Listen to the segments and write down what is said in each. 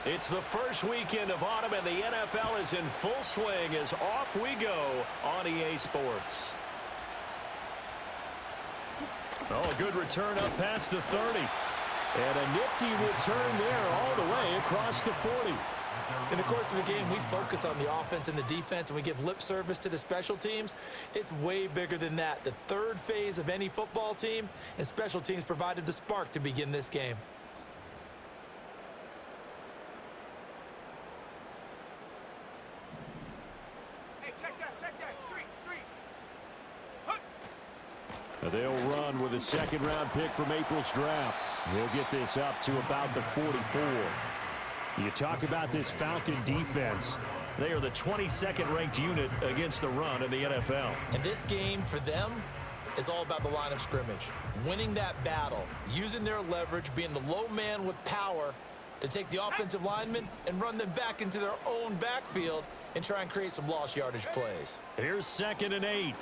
It's the first weekend of autumn, and the NFL is in full swing as off we go on EA Sports. Oh, a good return up past the 30. And a nifty return there all the way across the 40. In the course of the game, we focus on the offense and the defense, and we give lip service to the special teams. It's way bigger than that. The third phase of any football team, and special teams provided the spark to begin this game. Hey, check that, street. They'll run with a second-round pick from April's draft. We'll get this up to about the 44. You talk about this Falcon defense. They are the 22nd ranked unit against the run in the NFL. And this game for them is all about the line of scrimmage. Winning that battle, using their leverage, being the low man with power to take the offensive linemen and run them back into their own backfield and try and create some lost yardage plays. Here's 2nd and 8.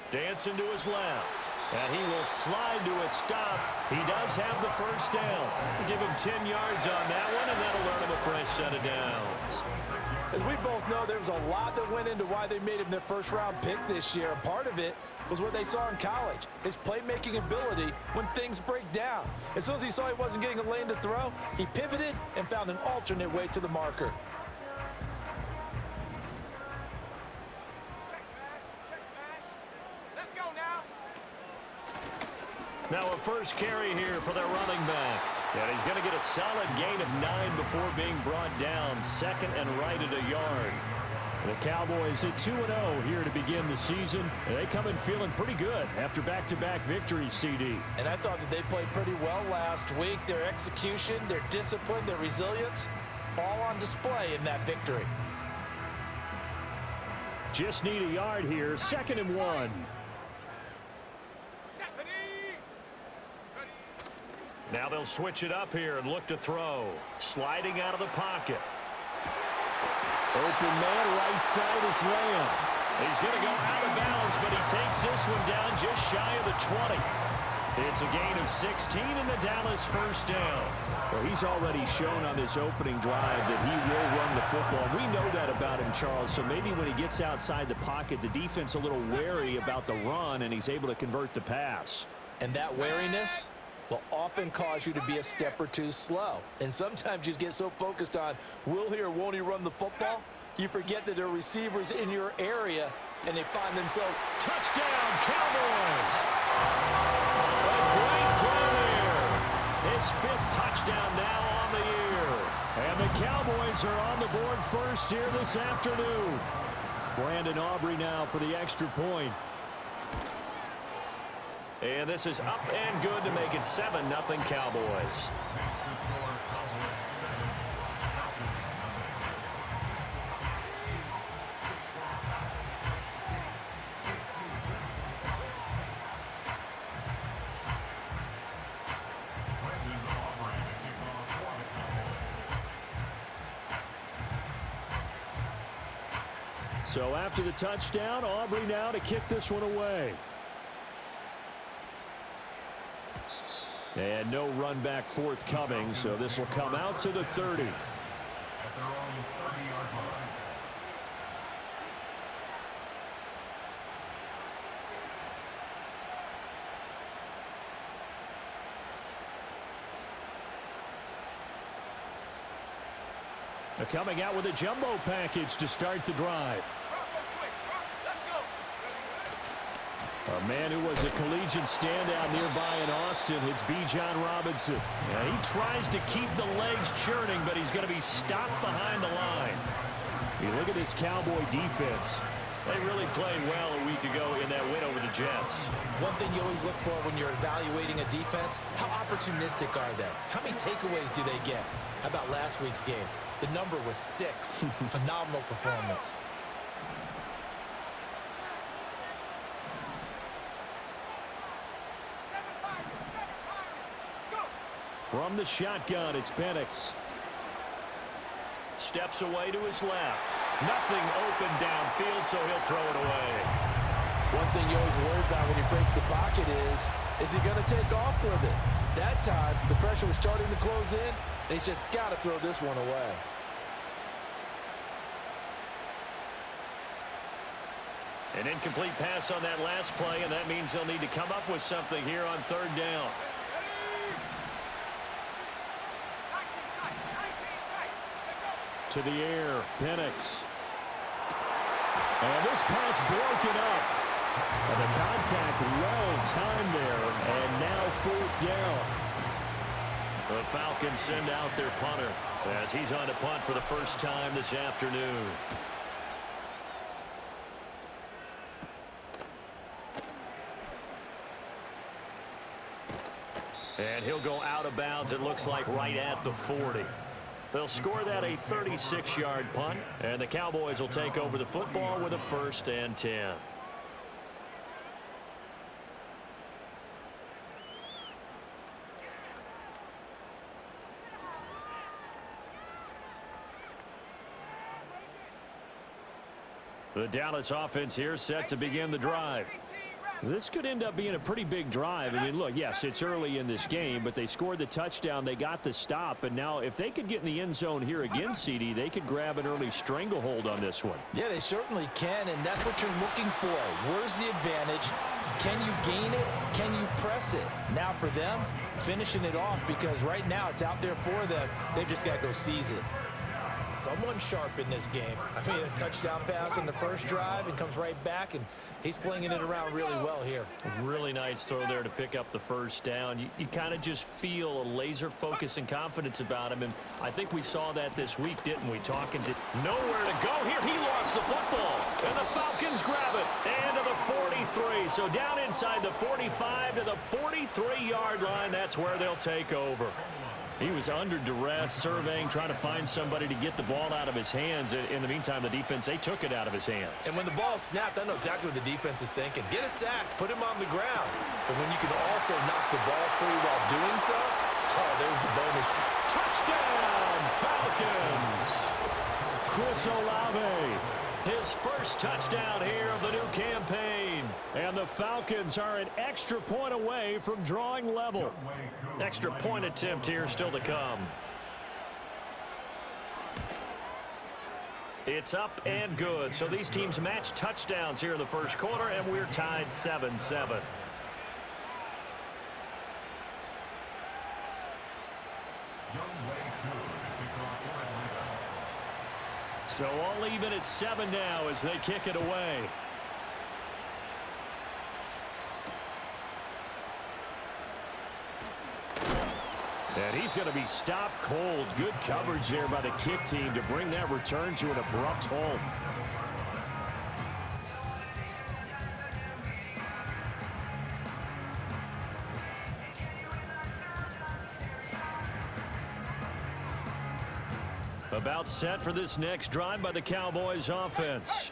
Dancing to his left. And he will slide to a stop. He does have the first down. Give him 10 yards on that one, and that'll earn him a fresh set of downs. As we both know, there was a lot that went into why they made him their first-round pick this year. And part of it was what they saw in college, his playmaking ability when things break down. As soon as he saw he wasn't getting a lane to throw, he pivoted and found an alternate way to the marker. Now a first carry here for their running back. And he's going to get a solid gain of 9 before being brought down. 2nd and right at a yard. The Cowboys at 2-0 here to begin the season. They come in feeling pretty good after back-to-back victories, CD. And I thought that they played pretty well last week. Their execution, their discipline, their resilience, all on display in that victory. Just need a yard here. 2nd and 1. Now they'll switch it up here and look to throw. Sliding out of the pocket. Open man, right side, it's Lamb. He's going to go out of bounds, but he takes this one down just shy of the 20. It's a gain of 16 and the Dallas first down. Well, he's already shown on this opening drive that he will run the football. We know that about him, Charles, so maybe when he gets outside the pocket, the defense a little wary about the run, and he's able to convert the pass. And that wariness will often cause you to be a step or two slow. And sometimes you get so focused on will he or won't he run the football, you forget that there are receivers in your area, and they find themselves. Touchdown, Cowboys! A great play there. His 5th touchdown now on the year. And the Cowboys are on the board first here this afternoon. Brandon Aubrey now for the extra point. And this is up and good to make it 7-0 Cowboys. So after the touchdown, Aubrey now to kick this one away. And no run back forthcoming, so this will come out to the 30. They're coming out with a jumbo package to start the drive. A man who was a collegiate standout nearby in Austin, it's Bijan Robinson. Yeah, he tries to keep the legs churning, but he's going to be stopped behind the line. You look at this Cowboy defense. They really played well a week ago in that win over the Jets. One thing you always look for when you're evaluating a defense, how opportunistic are they? How many takeaways do they get? How about last week's game? The number was 6. Phenomenal performance. From the shotgun, it's Penix. Steps away to his left. Nothing open downfield, so he'll throw it away. One thing you always worry about when he breaks the pocket is he going to take off with it? That time, the pressure was starting to close in, He's just got to throw this one away. An incomplete pass on that last play, and that means they'll need to come up with something here on third down. To the air, Penix. And this pass broken up. And the contact well timed there, and now fourth down. The Falcons send out their punter as he's on to punt for the first time this afternoon. And he'll go out of bounds, it looks like, right at the 40. They'll score that a 36-yard punt, and the Cowboys will take over the football with a 1st and 10. The Dallas offense here set to begin the drive. This could end up being a pretty big drive. I mean, look, yes, it's early in this game, but they scored the touchdown. They got the stop. And now if they could get in the end zone here again, CD, they could grab an early stranglehold on this one. Yeah, they certainly can, and that's what you're looking for. Where's the advantage? Can you gain it? Can you press it? Now for them, finishing it off, because right now it's out there for them. They've just got to go seize it. Someone sharp in this game. I mean, a touchdown pass on the first drive and comes right back, and he's flinging it around really well here. Really nice throw there to pick up the first down. You kind of just feel a laser focus and confidence about him, and I think we saw that this week, didn't we? Talking to nowhere to go here. He lost the football, and the Falcons grab it. And to the 43. So down inside the 45 to the 43-yard line. That's where they'll take over. He was under duress, surveying, trying to find somebody to get the ball out of his hands. In the meantime, the defense, they took it out of his hands. And when the ball snapped, I know exactly what the defense is thinking. Get a sack, put him on the ground. But when you can also knock the ball free while doing so, oh, there's the bonus. Touchdown, Falcons! Chris Olave, his first touchdown here of the new campaign. And the Falcons are an extra point away from drawing level. Extra point attempt here still to come. It's up and good. So these teams match touchdowns here in the first quarter, and we're tied 7-7. So all even at 7 now as they kick it away. And he's going to be stopped cold. Good coverage there by the kick team to bring that return to an abrupt halt. About set for this next drive by the Cowboys offense.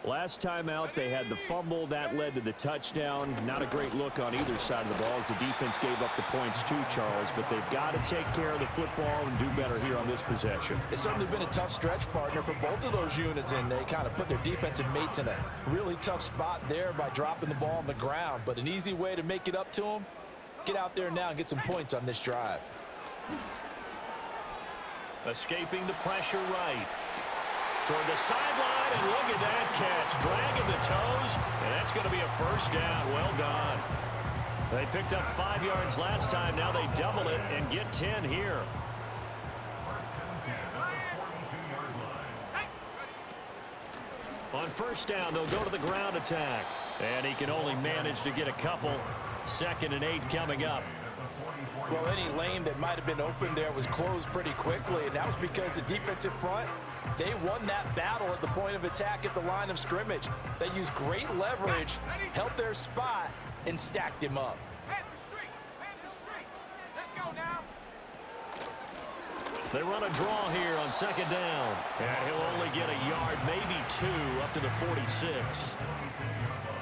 Last time out, they had the fumble. That led to the touchdown. Not a great look on either side of the ball as the defense gave up the points too, Charles. But they've got to take care of the football and do better here on this possession. It's certainly been a tough stretch, partner, for both of those units, and they kind of put their defensive mates in a really tough spot there by dropping the ball on the ground. But an easy way to make it up to them, get out there now and get some points on this drive. Escaping the pressure right. Toward the sideline, and look at that catch. Dragging the toes, and that's going to be a first down. Well done. They picked up 5 yards last time. Now they double it and get 10 here. On first down, they'll go to the ground attack. And he can only manage to get a couple. 2nd and 8 coming up. Well, any lane that might have been open there was closed pretty quickly, and that was because the defensive front, they won that battle at the point of attack at the line of scrimmage. They used great leverage, held their spot, and stacked him up. Let's go now. They run a draw here on 2nd down. And he'll only get a yard, maybe 2, up to the 46.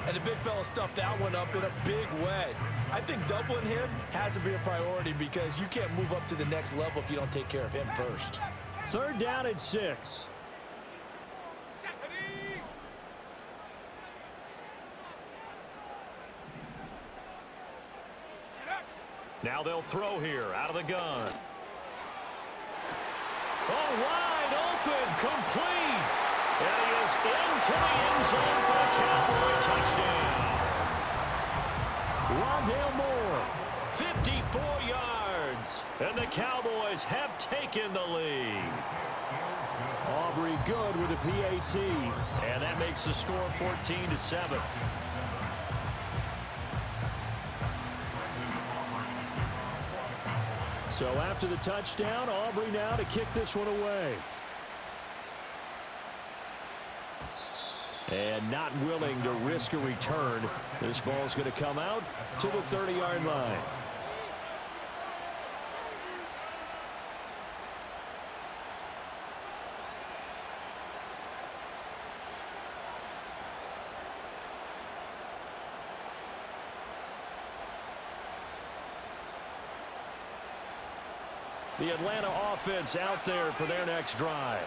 And the big fella stuffed that one up in a big way. I think doubling him has to be a priority because you can't move up to the next level if you don't take care of him first. 3rd down and 6. Now they'll throw here out of the gun. Oh, wide open, complete. And he is into the end zone for the Cowboy touchdown. Rondale Moore, 54 yards. And the Cowboys have taken the lead. Aubrey good with a PAT. And that makes the score 14-7. So after the touchdown, Aubrey now to kick this one away. And not willing to risk a return. This ball's going to come out to the 30-yard line. The Atlanta offense out there for their next drive.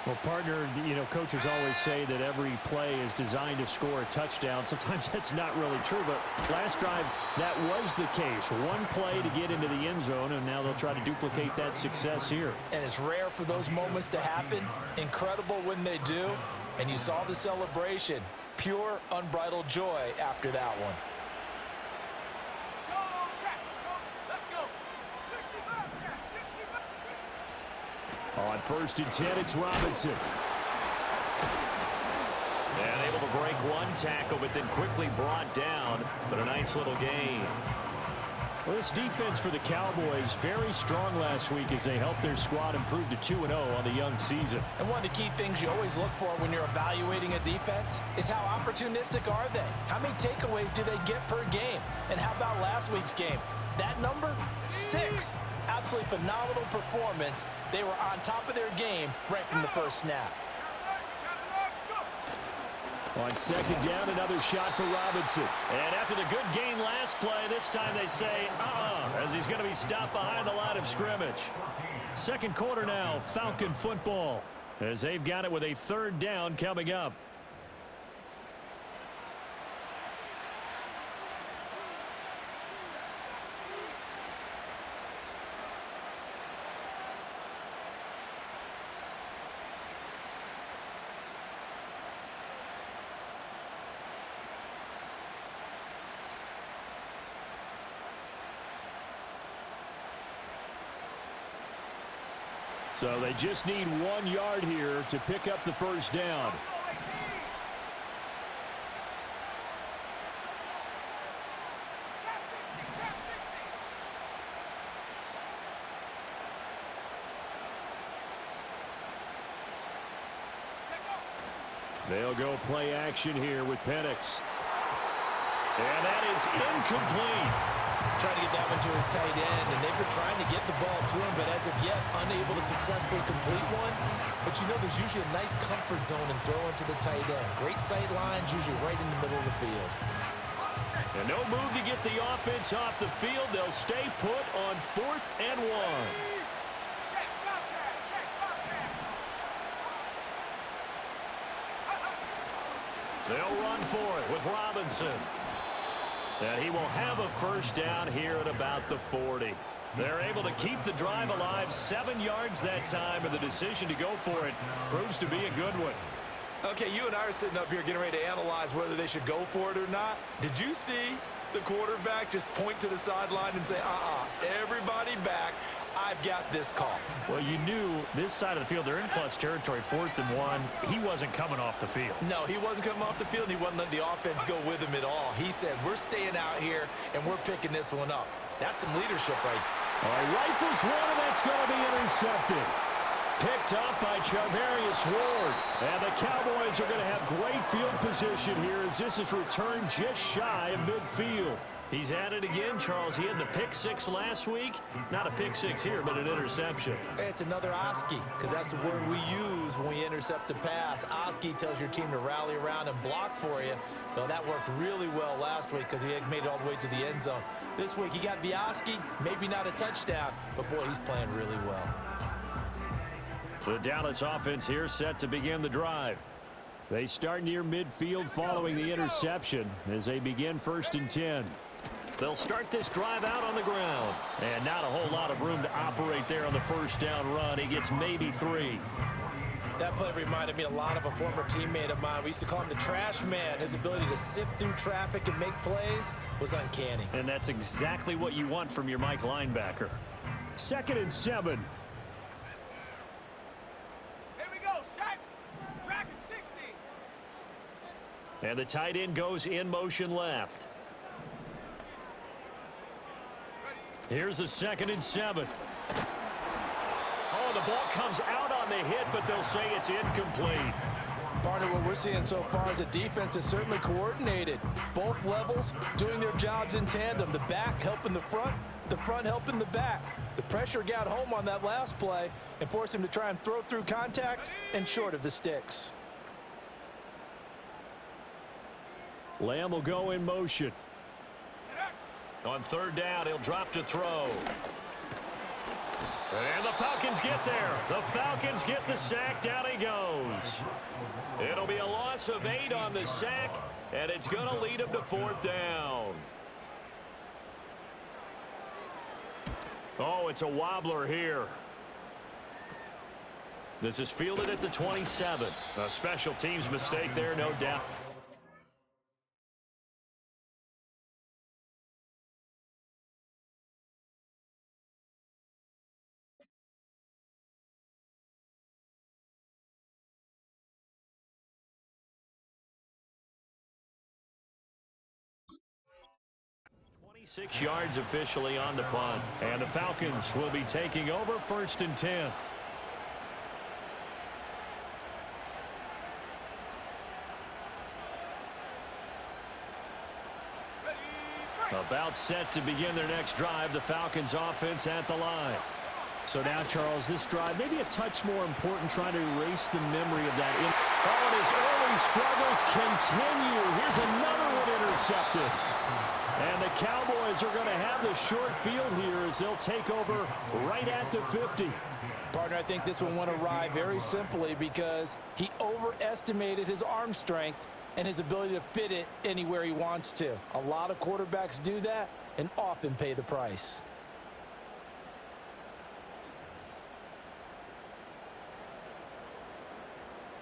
Well, partner, coaches always say that every play is designed to score a touchdown. Sometimes that's not really true, but last drive, that was the case. One play to get into the end zone, and now they'll try to duplicate that success here. And it's rare for those moments to happen. Incredible when they do. And you saw the celebration. Pure, unbridled joy after that one. On 1st and 10, it's Robinson. And able to break one tackle, but then quickly brought down. But a nice little gain. Well, this defense for the Cowboys, very strong last week as they helped their squad improve to 2-0 on the young season. And one of the key things you always look for when you're evaluating a defense is how opportunistic are they? How many takeaways do they get per game? And how about last week's game? That number? 6. Absolutely phenomenal performance. They were on top of their game right from the first snap. On 2nd down, another shot for Robinson. And after the good gain last play, this time they say, as he's going to be stopped behind the line of scrimmage. 2nd quarter now, Falcon football, as they've got it with a 3rd down coming up. So they just need 1 yard here to pick up the 1st down. They'll go play action here with Penix. And that is incomplete. Trying to get that one to his tight end, and they've been trying to get the ball to him, but as of yet, unable to successfully complete one. But there's usually a nice comfort zone in throwing to the tight end. Great sight lines, usually right in the middle of the field. And no move to get the offense off the field. They'll stay put on 4th and 1. They'll run for it with Robinson. And he will have a 1st down here at about the 40. They're able to keep the drive alive, 7 yards that time, and the decision to go for it proves to be a good one. Okay, you and I are sitting up here getting ready to analyze whether they should go for it or not. Did you see the quarterback just point to the sideline and say, everybody back, I've got this call? Well, you knew this side of the field, they're in plus territory, 4th and 1. He wasn't coming off the field. No, he wasn't coming off the field, and he wasn't letting the offense go with him at all. He said, we're staying out here, and we're picking this one up. That's some leadership right there. All right, rifles one, and that's going to be intercepted. Picked up by Charvarius Ward. And the Cowboys are going to have great field position here as this is returned just shy of midfield. He's at it again, Charles. He had the pick 6 last week. Not a pick 6 here, but an interception. It's another Oski, because that's the word we use when we intercept a pass. Oski tells your team to rally around and block for you. Though that worked really well last week because he had made it all the way to the end zone. This week he got the Oski, maybe not a touchdown, but boy, he's playing really well. The Dallas offense here set to begin the drive. They start near midfield following the interception as they begin 1st and 10. They'll start this drive out on the ground. And not a whole lot of room to operate there on the first down run. He gets maybe 3. That play reminded me a lot of a former teammate of mine. We used to call him the trash man. His ability to sift through traffic and make plays was uncanny. And that's exactly what you want from your Mike linebacker. 2nd and 7. Here we go, set. Tracking 60. And the tight end goes in motion left. Here's a 2nd and 7. Oh, the ball comes out on the hit, but they'll say it's incomplete. Partner, what we're seeing so far is the defense is certainly coordinated. Both levels doing their jobs in tandem. The back helping the front helping the back. The pressure got home on that last play and forced him to try and throw through contact and short of the sticks. Lamb will go in motion. On 3rd down, he'll drop to throw. And the Falcons get there. The Falcons get the sack. Down he goes. It'll be a loss of 8 on the sack, and it's going to lead him to 4th down. Oh, it's a wobbler here. This is fielded at the 27. A special teams mistake there, no doubt. Six yards officially on the punt. And the Falcons will be taking over 1st and 10. About set to begin their next drive. The Falcons offense at the line. So now, Charles, this drive maybe a touch more important, trying to erase the memory of that. Oh, and his early struggles continue. Here's another one intercepted. And the Cowboys are going to have the short field here as they'll take over right at the 50. Partner, I think this one went awry very simply because he overestimated his arm strength and his ability to fit it anywhere he wants to. A lot of quarterbacks do that and often pay the price.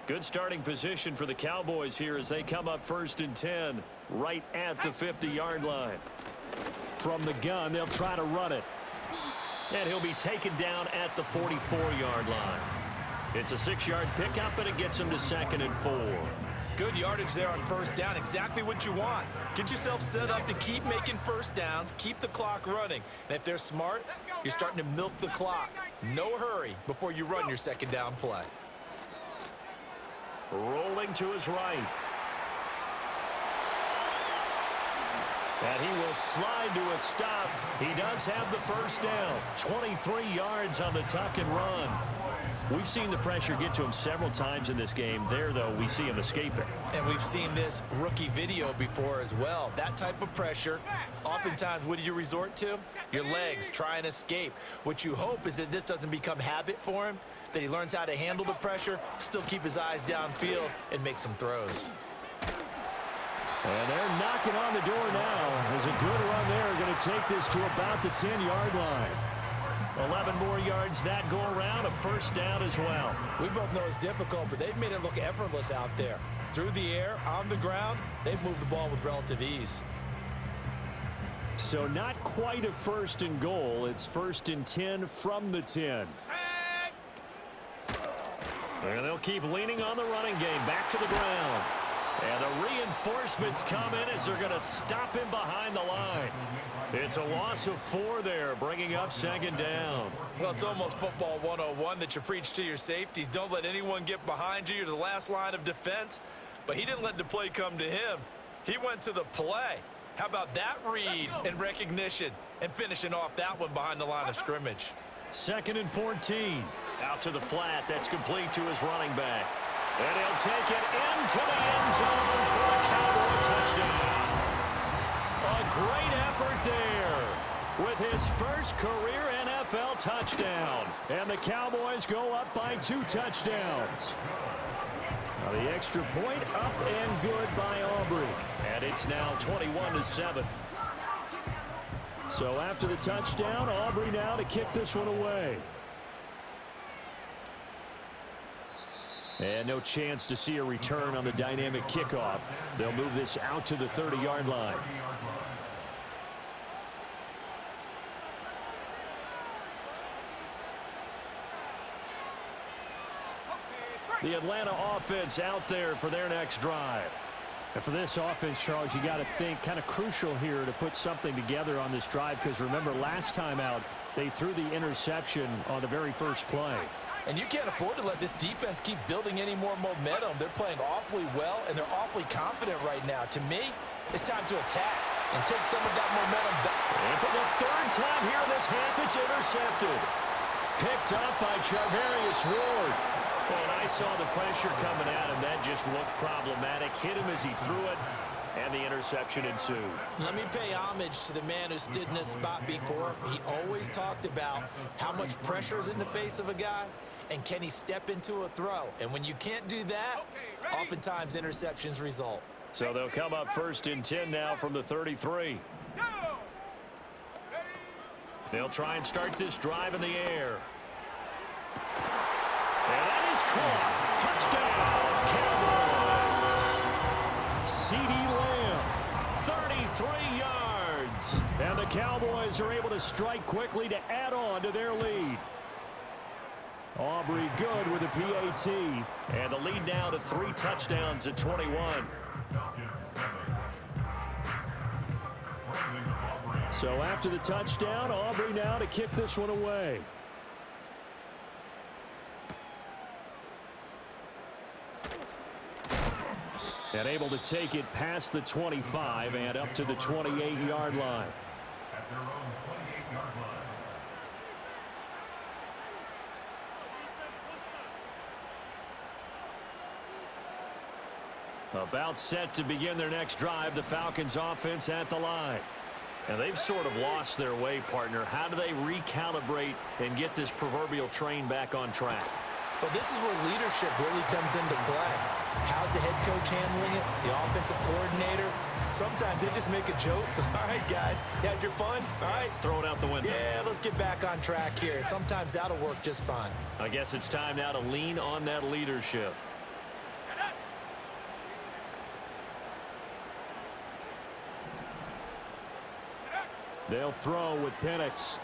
Good starting position for the Cowboys here as they come up 1st and 10 right at the 50-yard line. From the gun, they'll try to run it. And he'll be taken down at the 44-yard line. It's a 6-yard pickup, and it gets him to 2nd and 4. Good yardage there on 1st down. Exactly what you want. Get yourself set up to keep making 1st downs, keep the clock running. And if they're smart, you're starting to milk the clock. No hurry before you run your 2nd down play. Rolling to his right. And he will slide to a stop. He does have the 1st down. 23 yards on the tuck and run. We've seen the pressure get to him several times in this game. There, though, we see him escaping. And we've seen this rookie video before as well. That type of pressure, oftentimes, what do you resort to? Your legs, try and escape. What you hope is that this doesn't become habit for him, that he learns how to handle the pressure, still keep his eyes downfield, and make some throws. And they're knocking on the door now. There's a good run there. Going to take this to about the 10-yard line. 11 more yards that go around, a 1st down as well. We both know it's difficult, but they've made it look effortless out there. Through the air, on the ground, they've moved the ball with relative ease. So not quite a 1st and goal. It's 1st and 10 from the 10. And they'll keep leaning on the running game. Back to the ground. And the reinforcements come in as they're going to stop him behind the line. It's a loss of 4 there, bringing up 2nd down. Well, it's almost football 101 that you preach to your safeties. Don't let anyone get behind you. You're the last line of defense. But he didn't let the play come to him. He went to the play. How about that read and recognition and finishing off that one behind the line of scrimmage? 2nd and 14. Out to the flat. That's complete to his running back. And he'll take it into the end zone for a Cowboy touchdown. A great effort there with his first career NFL touchdown. And the Cowboys go up by 2 touchdowns. Now the extra point up and good by Aubrey. And it's now 21-7. So after the touchdown, Aubrey now to kick this one away. And no chance to see a return on the dynamic kickoff. They'll move this out to the 30-yard line. The Atlanta offense out there for their next drive. And for this offense, Charles, you got to think kind of crucial here to put something together on this drive, because remember last time out they threw the interception on the very first play. And you can't afford to let this defense keep building any more momentum. They're playing awfully well, and they're awfully confident right now. To me, it's time to attack and take some of that momentum back. And for the third time here in this half, it's intercepted. Picked up by Charvarius Ward. And I saw the pressure coming at him. That just looked problematic. Hit him as he threw it, and the interception ensued. Let me pay homage to the man who stood in this spot before. He always talked about how much pressure is in the face of a guy, and can he step into a throw. And when you can't do that, oftentimes interceptions result. So they'll come up 1st and 10 now from the 33. They'll try and start this drive in the air. And that is caught. Touchdown, Cowboys. CeeDee Lamb, 33 yards. And the Cowboys are able to strike quickly to add on to their lead. Aubrey good with a PAT. And the lead now to 3 touchdowns at 21. So after the touchdown, Aubrey now to kick this one away. And able to take it past the 25 and up to the 28-yard line. About set to begin their next drive, the Falcons offense at the line. And they've sort of lost their way, partner. How do they recalibrate and get this proverbial train back on track? Well, this is where leadership really comes into play. How's the head coach handling it? The offensive coordinator? Sometimes they just make a joke. All right, guys, you had your fun? All right. Throw it out the window. Yeah, let's get back on track here. And sometimes that'll work just fine. I guess it's time now to lean on that leadership. They'll throw with Penix.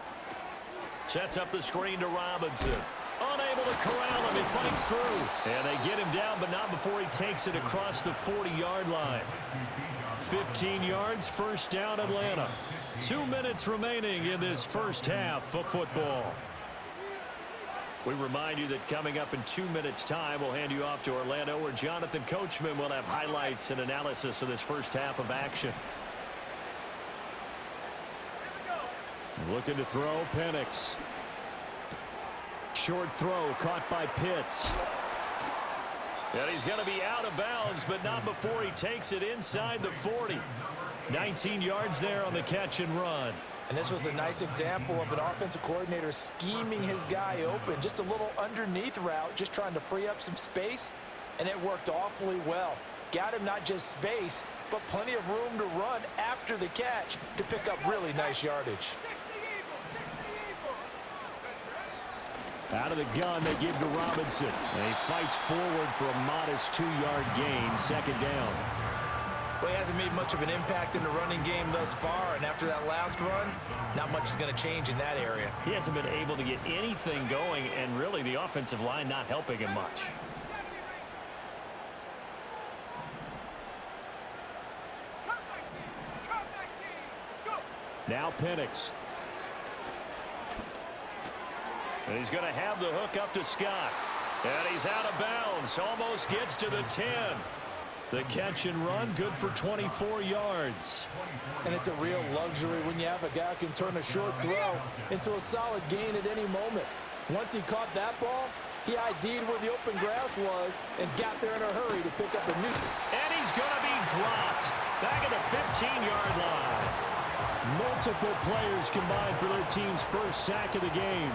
Sets up the screen to Robinson. Unable to corral him. He fights through. And they get him down, but not before he takes it across the 40-yard line. 15 yards, first down Atlanta. 2 minutes remaining in this first half of football. We remind you that coming up in 2 minutes' time, we'll hand you off to Orlando, where Jonathan Coachman will have highlights and analysis of this first half of action. Looking to throw, Penix. Short throw caught by Pitts. And he's going to be out of bounds, but not before he takes it inside the 40. 19 yards there on the catch and run. And this was a nice example of an offensive coordinator scheming his guy open. Just a little underneath route, just trying to free up some space, and it worked awfully well. Got him not just space, but plenty of room to run after the catch to pick up really nice yardage. Out of the gun, they give to Robinson. And he fights forward for a modest 2-yard gain, second down. Well, he hasn't made much of an impact in the running game thus far, and after that last run, not much is going to change in that area. He hasn't been able to get anything going, and really the offensive line not helping him much. Now Penix. And he's going to have the hook up to Scott. And he's out of bounds. Almost gets to the 10. The catch and run, good for 24 yards. And it's a real luxury when you have a guy who can turn a short throw into a solid gain at any moment. Once he caught that ball, he ID'd where the open grass was and got there in a hurry to pick up a new. And he's going to be dropped back at the 15-yard line. Multiple players combined for their team's first sack of the game.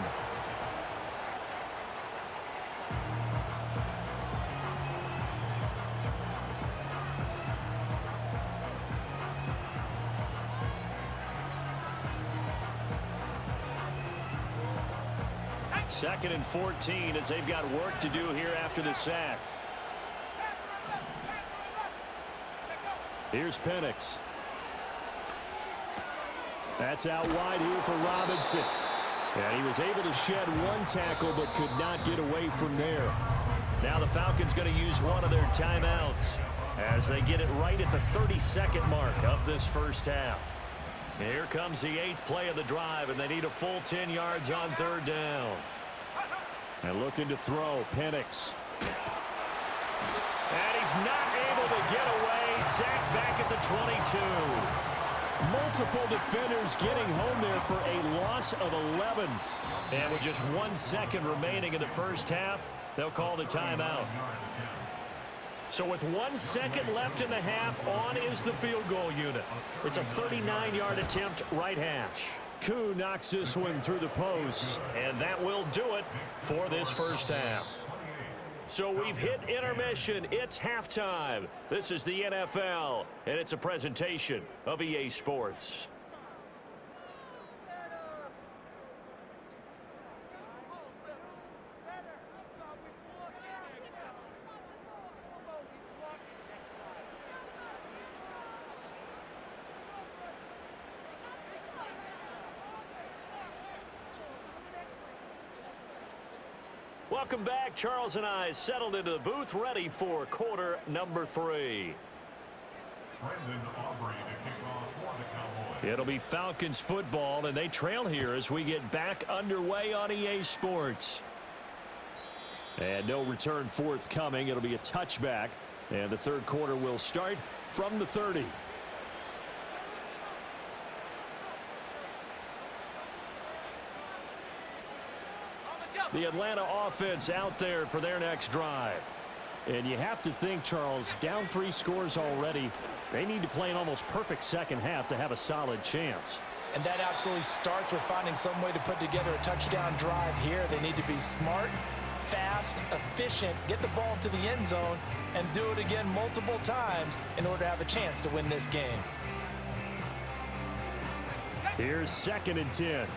2nd and 14 as they've got work to do here after the sack. Here's Penix. That's out wide here for Robinson. And he was able to shed one tackle but could not get away from there. Now the Falcons going to use one of their timeouts as they get it right at the 32nd mark of this first half. Here comes the 8th play of the drive, and they need a full 10 yards on 3rd down. And looking to throw, Penix. And he's not able to get away. Sacked back at the 22. Multiple defenders getting home there for a loss of 11. And with just 1 second remaining in the first half, they'll call the timeout. So with 1 second left in the half, on is the field goal unit. It's a 39-yard attempt, right hash. Koo knocks this one through the post, and that will do it for this first half. So we've hit intermission. It's halftime. This is the NFL, and it's a presentation of EA Sports. Welcome back. Charles and I settled into the booth, ready for quarter number 3. It'll be Falcons football, and they trail here as we get back underway on EA Sports. And no return forthcoming. It'll be a touchback, and the third quarter will start from the 30. The Atlanta offense out there for their next drive. And you have to think, Charles, down 3 scores already. They need to play an almost perfect second half to have a solid chance. And that absolutely starts with finding some way to put together a touchdown drive here. They need to be smart, fast, efficient, get the ball to the end zone, and do it again multiple times in order to have a chance to win this game. Here's 2nd and 10.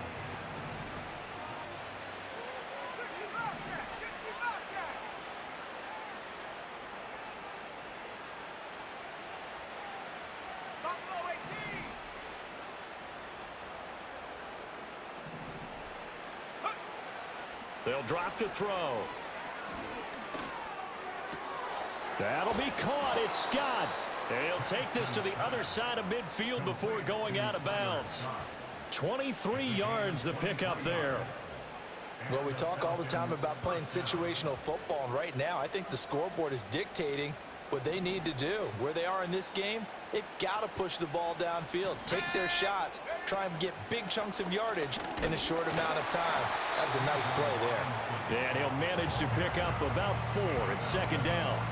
They'll drop to throw. That'll be caught. It's Scott. And he'll take this to the other side of midfield before going out of bounds. 23 yards the pickup there. Well, we talk all the time about playing situational football, and right now I think the scoreboard is dictating what they need to do. Where they are in this game, they've got to push the ball downfield, take their shots, try and get big chunks of yardage in a short amount of time. That was a nice play there. And he'll manage to pick up about 4 at 2nd down.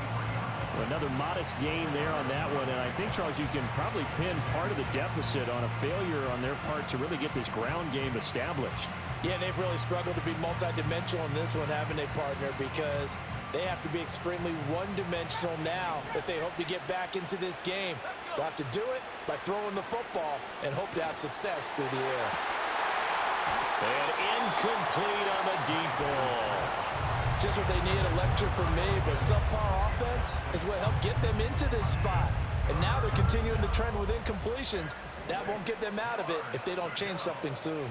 Another modest gain there on that one, and I think, Charles, you can probably pin part of the deficit on a failure on their part to really get this ground game established. Yeah, they've really struggled to be multidimensional in this one, haven't they, partner? Because they have to be extremely one-dimensional now if they hope to get back into this game. They'll have to do it by throwing the football and hope to have success through the air. And incomplete on the deep ball. Just what they need, a lecture from me, but subpar offense is what helped get them into this spot. And now they're continuing the trend with incompletions. That won't get them out of it if they don't change something soon.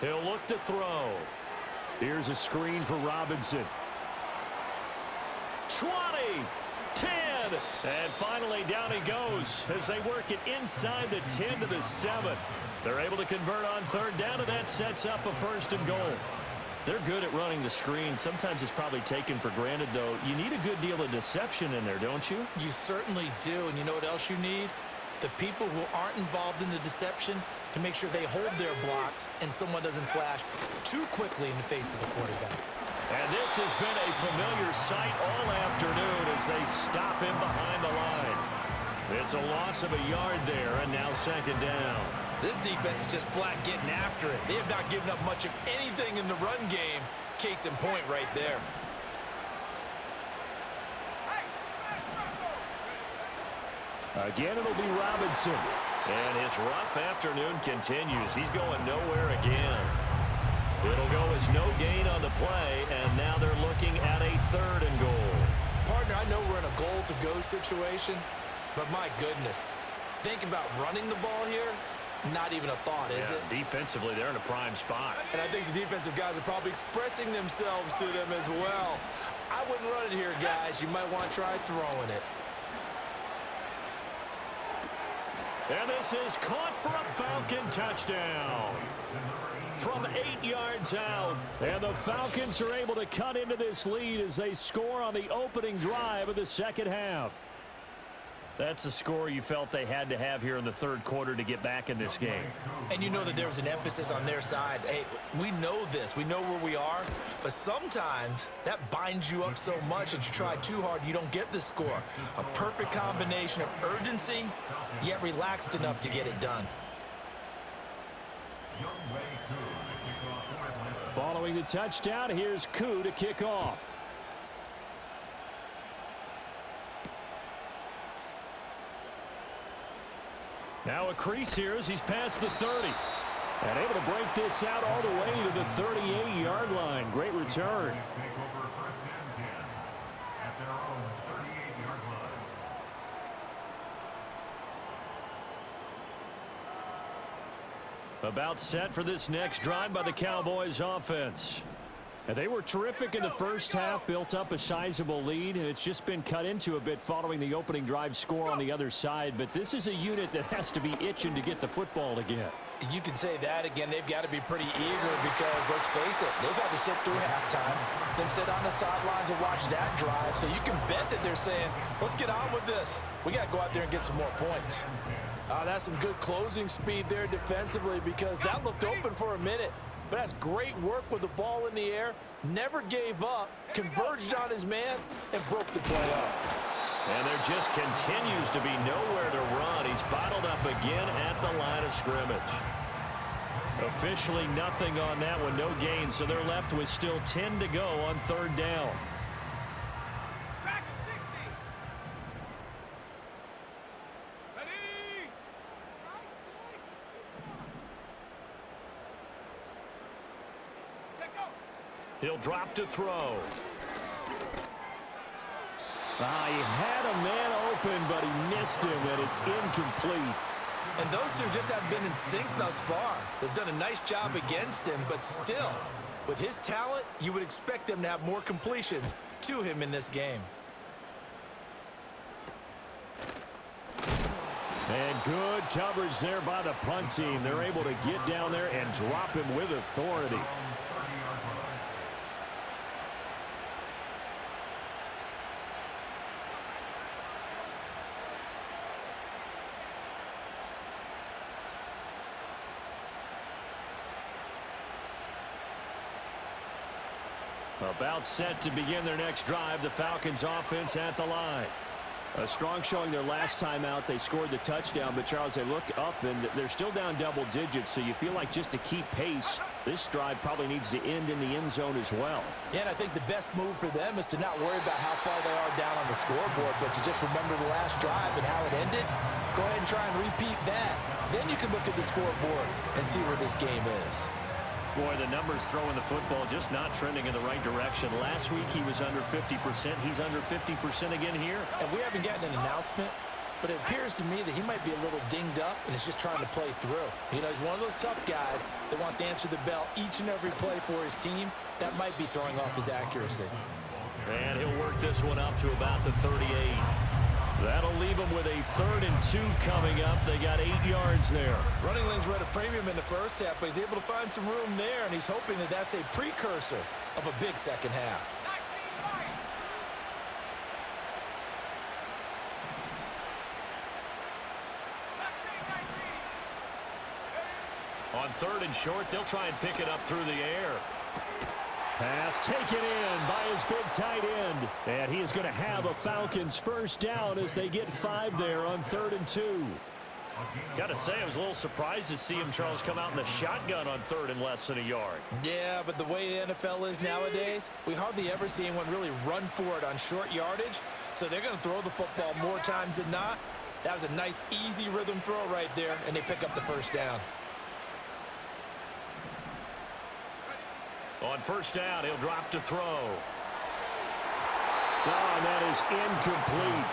He'll look to throw. Here's a screen for Robinson. 20, 10, and finally down he goes as they work it inside the 10 to the 7. They're able to convert on 3rd down, and that sets up a 1st and goal. They're good at running the screen. Sometimes it's probably taken for granted, though. You need a good deal of deception in there, don't you? You certainly do, and you know what else you need? The people who aren't involved in the deception to make sure they hold their blocks and someone doesn't flash too quickly in the face of the quarterback. And this has been a familiar sight all afternoon as they stop him behind the line. It's a loss of a yard there, and now 2nd down. This defense is just flat getting after it. They have not given up much of anything in the run game. Case in point right there. Again, it'll be Robinson. And his rough afternoon continues. He's going nowhere again. It'll go as no gain on the play, and now they're looking at a 3rd and goal. Partner, I know we're in a goal-to-go situation, but my goodness, think about running the ball here. Not even a thought, is it? Defensively, they're in a prime spot. And I think the defensive guys are probably expressing themselves to them as well. I wouldn't run it here, guys. You might want to try throwing it. And this is caught for a Falcon touchdown. From 8 yards out. And the Falcons are able to cut into this lead as they score on the opening drive of the second half. That's a score you felt they had to have here in the 3rd quarter to get back in this game. And you know that there was an emphasis on their side. Hey, we know this. We know where we are. But sometimes that binds you up so much that you try too hard, you don't get the score. A perfect combination of urgency, yet relaxed enough to get it done. Following the touchdown, here's Koo to kick off. Now a crease here as he's past the 30. And able to break this out all the way to the 38-yard line. Great return. About set for this next drive by the Cowboys offense. And they were terrific in the first half, built up a sizable lead, and it's just been cut into a bit following the opening drive score on the other side. But this is a unit that has to be itching to get the football again. You can say that again. They've got to be pretty eager because, let's face it, they've had to sit through halftime, then sit on the sidelines and watch that drive. So you can bet that they're saying, let's get on with this. We got to go out there and get some more points. That's some good closing speed there defensively because that looked open for a minute. But that's great work with the ball in the air. Never gave up, converged on his man, and broke the play up. And there just continues to be nowhere to run. He's bottled up again at the line of scrimmage. Officially nothing on that one, no gain, so they're left with still 10 to go on 3rd down. Track at 60. Ready? Take go. He'll drop to throw. He had a man open, but he missed him, and it's incomplete. And those two just haven't been in sync thus far. They've done a nice job against him, but still, with his talent, you would expect them to have more completions to him in this game. And good coverage there by the punt team. They're able to get down there and drop him with authority. About set to begin their next drive. The Falcons offense at the line. A strong showing their last time out. They scored the touchdown, but Charles, they look up and they're still down double digits, so you feel like just to keep pace, this drive probably needs to end in the end zone as well. Yeah, and I think the best move for them is to not worry about how far they are down on the scoreboard, but to just remember the last drive and how it ended. Go ahead and try and repeat that. Then you can look at the scoreboard and see where this game is. Boy, the numbers throwing the football just not trending in the right direction. Last week he was under 50%. He's under 50% again here. And we haven't gotten an announcement, but it appears to me that he might be a little dinged up and is just trying to play through. You know, he's one of those tough guys that wants to answer the bell each and every play for his team. That might be throwing off his accuracy. And he'll work this one up to about the 38. That'll leave them with a 3rd and 2 coming up. They got 8 yards there. Running lanes were at a premium in the first half, but he's able to find some room there, and he's hoping that that's a precursor of a big second half. 19, 19. On 3rd and short, they'll try and pick it up through the air. Pass taken in by his big tight end. And he is going to have a Falcons first down as they get 5 there on 3rd and 2. Got to say, I was a little surprised to see him, Charles, come out in the shotgun on 3rd and less than a yard. Yeah, but the way the NFL is nowadays, we hardly ever see anyone really run for it on short yardage. So they're going to throw the football more times than not. That was a nice, easy rhythm throw right there, and they pick up the first down. On first down, he'll drop to throw. Oh, and that is incomplete.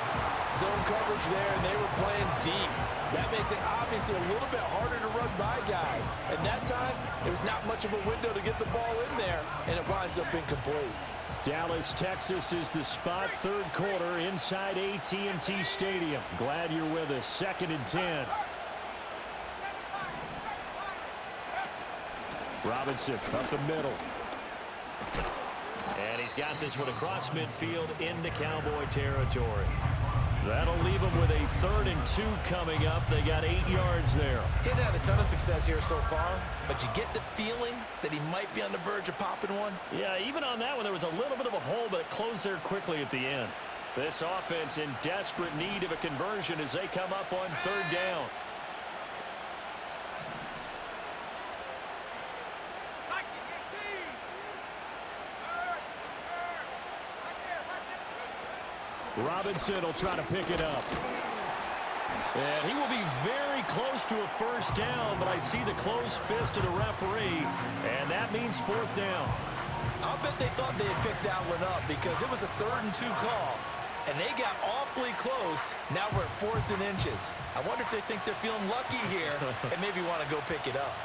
Zone coverage there, and they were playing deep. That makes it obviously a little bit harder to run by guys. And that time, there was not much of a window to get the ball in there, and it winds up incomplete. Dallas, Texas is the spot. Third quarter inside AT&T Stadium. Glad you're with us. 2nd and 10. Robinson up the middle. And he's got this one across midfield into Cowboy territory. That'll leave them with a 3rd and 2 coming up. They got 8 yards there. He hadn't had a ton of success here so far, but you get the feeling that he might be on the verge of popping one. Yeah, even on that one, there was a little bit of a hole, but it closed there quickly at the end. This offense in desperate need of a conversion as they come up on 3rd down. Robinson will try to pick it up. And he will be very close to a first down, but I see the closed fist of the referee, and that means 4th down. I'll bet they thought they had picked that one up because it was a 3rd and 2 call, and they got awfully close. Now we're at 4th and inches. I wonder if they think they're feeling lucky here and maybe want to go pick it up.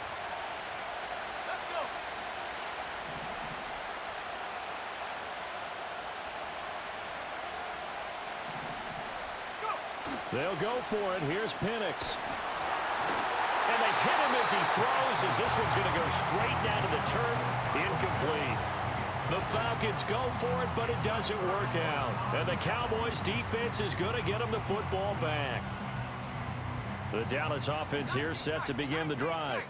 They'll go for it. Here's Penix. And they hit him as he throws, as this one's going to go straight down to the turf. Incomplete. The Falcons go for it, but it doesn't work out. And the Cowboys defense is going to get them the football back. The Dallas offense here set to begin the drive.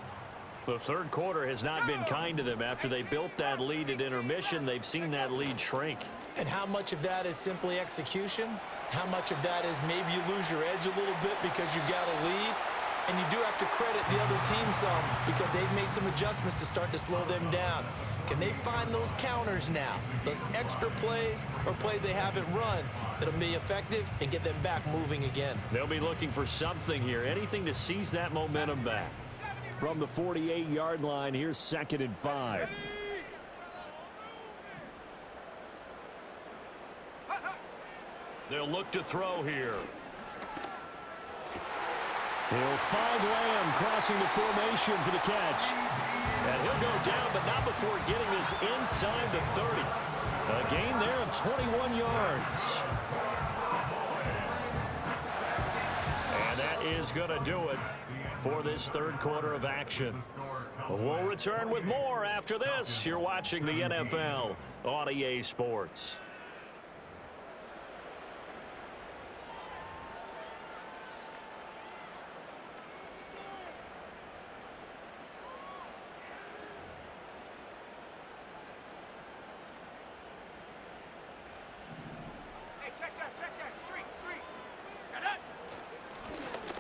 The third quarter has not been kind to them. After they built that lead at intermission, they've seen that lead shrink. And how much of that is simply execution? How much of that is maybe you lose your edge a little bit because you've got a lead? And you do have to credit the other team some because they've made some adjustments to start to slow them down. Can they find those counters now, those extra plays or plays they haven't run that'll be effective and get them back moving again? They'll be looking for something here, anything to seize that momentum back. From the 48-yard line, here's 2nd and 5. They'll look to throw here. He'll find Lamb crossing the formation for the catch. And he'll go down, but not before getting this inside the 30. A gain there of 21 yards. And that is going to do it for this third quarter of action. We'll return with more after this. You're watching the NFL on EA Sports.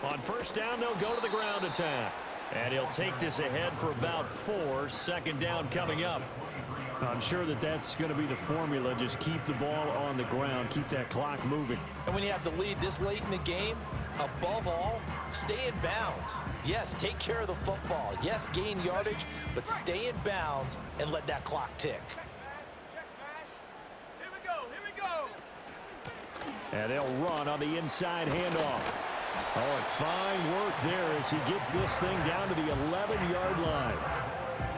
On first down, they'll go to the ground attack. And he'll take this ahead for about 4. 2nd down coming up. I'm sure that that's going to be the formula. Just keep the ball on the ground. Keep that clock moving. And when you have the lead this late in the game, above all, stay in bounds. Yes, take care of the football. Yes, gain yardage, but stay in bounds and let that clock tick. Check smash. Here we go. And they'll run on the inside handoff. Oh, and fine work there as he gets this thing down to the 11-yard line.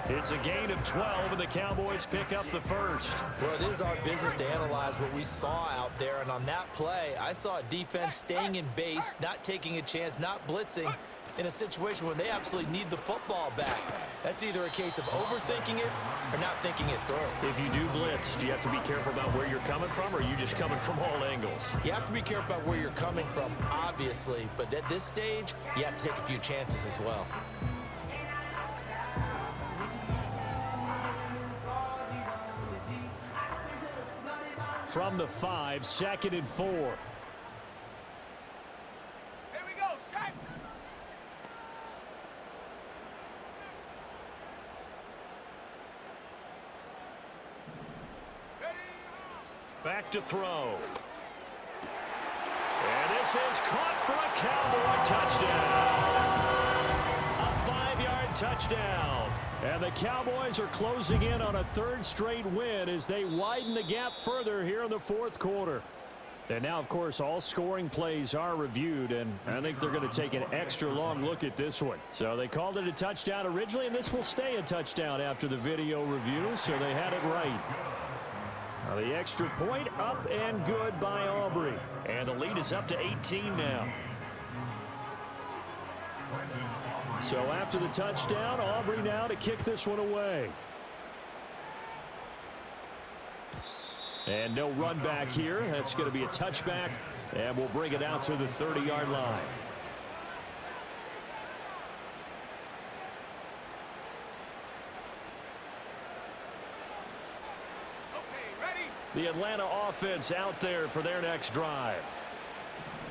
It's a gain of 12, and the Cowboys pick up the first. Well, it is our business to analyze what we saw out there, and on that play, I saw a defense staying in base, not taking a chance, not blitzing, in a situation where they absolutely need the football back. That's either a case of overthinking it or not thinking it through. If you do blitz, do you have to be careful about where you're coming from, or are you just coming from all angles? You have to be careful about where you're coming from, obviously, but at this stage, you have to take a few chances as well. From the 5, 2nd and 4. Here we go. Shot. Back to throw. And This is caught for a Cowboy touchdown. A 5-yard touchdown. And the Cowboys are closing in on a third straight win as they widen the gap further here in the fourth quarter. And now, of course, all scoring plays are reviewed, and I think they're going to take an extra long look at this one. So they called it a touchdown originally, and this will stay a touchdown after the video review, so they had it right. Now the extra point up and good by Aubrey. And the lead is up to 18 now. So after the touchdown, Aubrey now to kick this one away. And no run back here. That's going to be a touchback, and we'll bring it out to the 30-yard line. Okay, ready? The Atlanta offense out there for their next drive.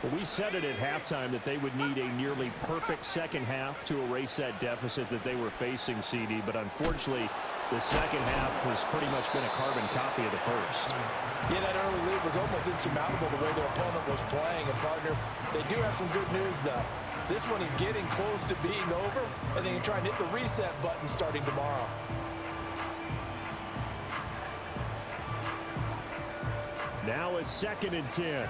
Well, we said it at halftime that they would need a nearly perfect second half to erase that deficit that they were facing, CD, but unfortunately, the second half has pretty much been a carbon copy of the first. Yeah, that early lead was almost insurmountable the way their opponent was playing. And, partner, they do have some good news, though. This one is getting close to being over, and they can try and hit the reset button starting tomorrow. Now a 2nd and 10.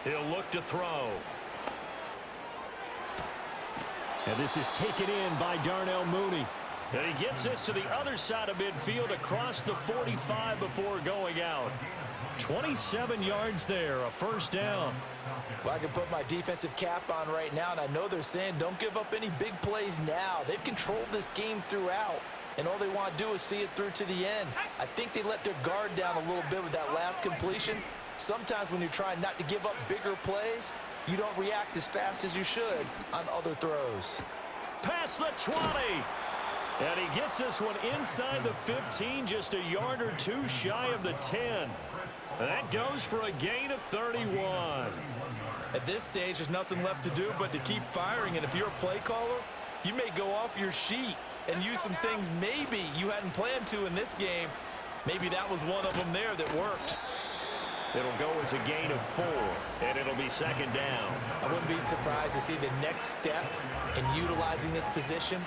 He'll look to throw. And this is taken in by Darnell Mooney. And he gets this to the other side of midfield across the 45 before going out. 27 yards there, a first down. Well, I can put my defensive cap on right now, and I know they're saying don't give up any big plays now. They've controlled this game throughout, and all they want to do is see it through to the end. I think they let their guard down a little bit with that last completion. Sometimes when you're trying not to give up bigger plays, you don't react as fast as you should on other throws. Past the 20. And he gets this one inside the 15, just a yard or two shy of the 10. That goes for a gain of 31. At this stage, there's nothing left to do but to keep firing. And if you're a play caller, you may go off your sheet and use some things maybe you hadn't planned to in this game. Maybe that was one of them there that worked. It'll go as a gain of 4, and it'll be second down. I wouldn't be surprised to see the next step in utilizing this position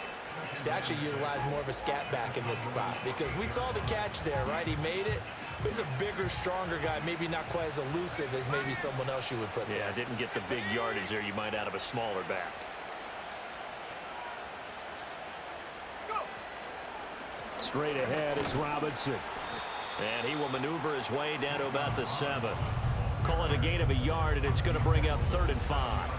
is to actually utilize more of a scat back in this spot, because we saw the catch there, right? He made it, but he's a bigger, stronger guy, maybe not quite as elusive as maybe someone else you would put there. Yeah, didn't get the big yardage there you might out of a smaller back. Go! Straight ahead is Robinson. And he will maneuver his way down to about the 7. Call it a gain of a yard, and it's going to bring up 3rd and 5.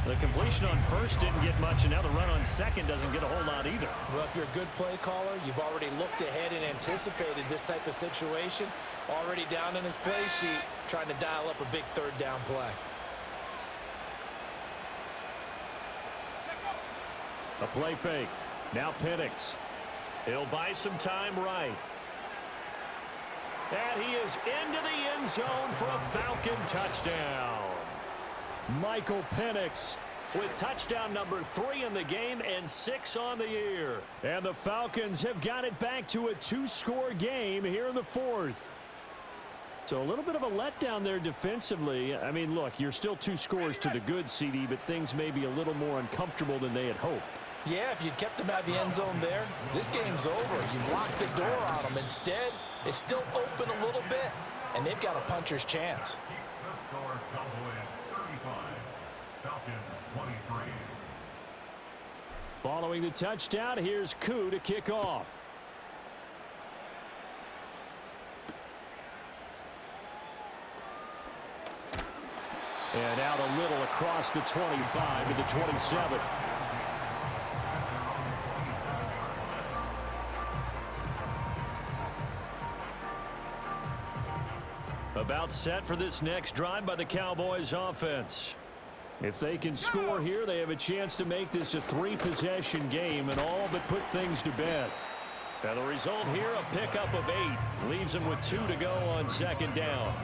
The completion on first didn't get much, and now the run on second doesn't get a whole lot either. Well, if you're a good play caller, you've already looked ahead and anticipated this type of situation. Already down in his play sheet, trying to dial up a big 3rd down play. A play fake. Now Penix. He'll buy some time right. And he is into the end zone for a Falcon touchdown. Michael Penix with touchdown number 3 in the game and 6 on the year. And the Falcons have got it back to a 2-score game here in the 4th. So a little bit of a letdown there defensively. I mean, look, you're still 2 scores to the good, CD, but things may be a little more uncomfortable than they had hoped. Yeah, if you'd kept them out of the end zone there, this game's over. You've locked the door on them. Instead, it's still open a little bit, and they've got a puncher's chance. Following the touchdown, here's Koo to kick off. And out a little across the 25 to the 27. About set for this next drive by the Cowboys offense. If they can score here, they have a chance to make this a 3-possession game and all but put things to bed. Now the result here, a pickup of 8. Leaves them with 2 to go on second down.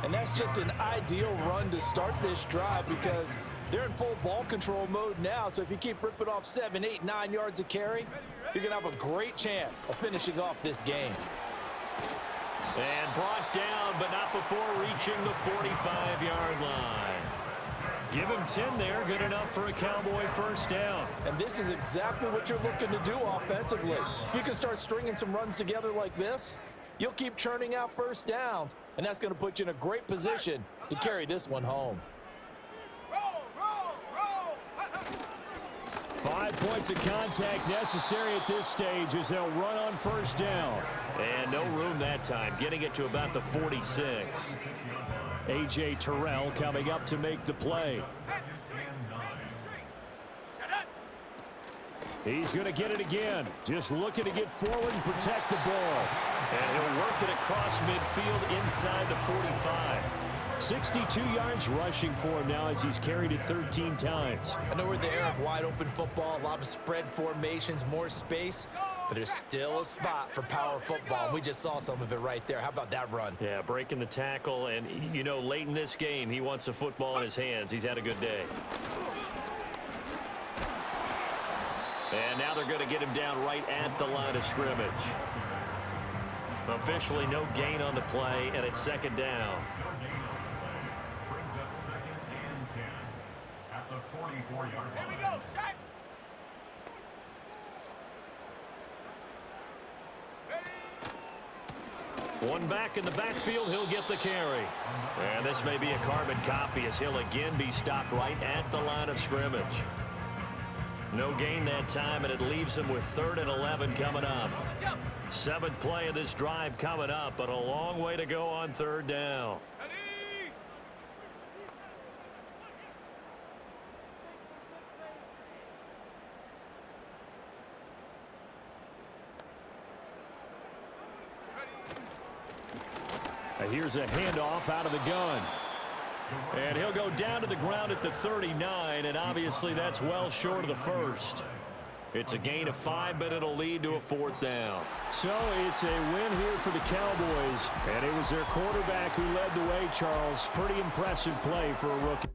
And that's just an ideal run to start this drive, because They're in full ball control mode now, so if you keep ripping off 7, 8, 9 yards of carry, you're going to have a great chance of finishing off this game. And brought down, but not before reaching the 45-yard line. Give him 10 there, good enough for a Cowboy first down. And this is exactly what you're looking to do offensively. If you can start stringing some runs together like this, you'll keep churning out first downs, and that's going to put you in a great position to carry this one home. Roll, roll, roll. 5 points of contact necessary at this stage as they'll run on first down. And no room that time, getting it to about the 46. A.J. Terrell coming up to make the play. He's going to get it again. Just looking to get forward and protect the ball. And he'll work it across midfield inside the 45. 62 yards rushing for him now as he's carried it 13 times. I know we're in the era of wide open football, a lot of spread formations, more space, but there's still a spot for power football. We just saw some of it right there. How about that run? Yeah, breaking the tackle, and, you know, late in this game, he wants the football in his hands. He's had a good day. And now they're going to get him down right at the line of scrimmage. Officially no gain on the play, and it's second down. Here we go, set. One back in the backfield, he'll get the carry. And this may be a carbon copy as he'll again be stopped right at the line of scrimmage. No gain that time, and it leaves him with 3rd and 11 coming up. 7th play of this drive coming up, but a long way to go on 3rd down. Ready. And here's a handoff out of the gun. And he'll go down to the ground at the 39, and obviously that's well short of the first. It's a gain of 5, but it'll lead to a 4th down. So it's a win here for the Cowboys, and it was their quarterback who led the way, Charles. Pretty impressive play for a rookie.